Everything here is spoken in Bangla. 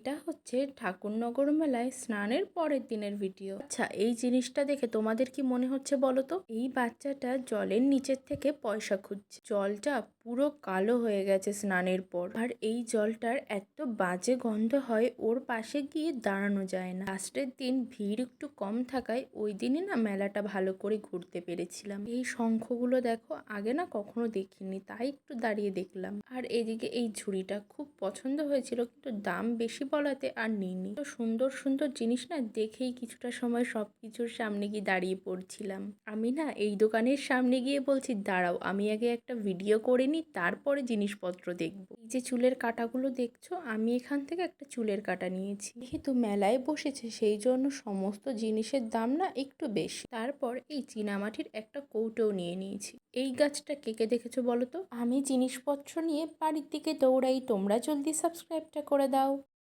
এটা হচ্ছে ঠাকুরনগর মেলায় স্নানের পরের দিনের ভিডিও। আচ্ছা, এই জিনিসটা দেখে তোমাদের কি মনে হচ্ছে বলো তো? এই বাচ্চাটা জলের নিচের থেকে পয়সা খুঁজছে। জলটা পুরো কালো হয়ে গেছে স্নানের পর, আর এই জলটার এত বাজে গন্ধ হয়, ওর পাশে গিয়ে দাঁড়ানো যায় না। লাস্টের দিন ভিড় একটু কম থাকায় ওই দিনই না মেলাটা ভালো করে ঘুরতে পেরেছিলাম। এই শঙ্খগুলো দেখো, আগে না কখনো দেখিনি, তাই একটু দাঁড়িয়ে দেখলাম। আর এদিকে এই ঝুড়িটা খুব পছন্দ হয়েছিল, কিন্তু দাম বেশি বলাতে আর নিইনি। তো সুন্দর সুন্দর জিনিস না দেখেই কিছুটা সময় সবকিছুর সামনে গিয়ে দাঁড়িয়ে পড়ছিলাম। আমি না এই দোকানের সামনে গিয়ে বলছি, দাঁড়াও আমি আগে একটা ভিডিও করে নিই, তারপরে জিনিসপত্র দেখবো। এই যে চুলের কাঁটাগুলো দেখছো, আমি এখান থেকে একটা চুলের কাঁটা নিয়েছি। যেহেতু মেলায় বসেছে সেই জন্য সমস্ত জিনিসের দাম না একটু বেশি। তারপর এই চীনামাটির একটা কৌটোও নিয়ে নিয়েছি। এই গাছটা কে কে দেখেছো বলো তো? আমি জিনিসপত্র নিয়ে বাড়ির দিকে দৌড়াই, তোমরা জলদি সাবস্ক্রাইবটা করে দাও।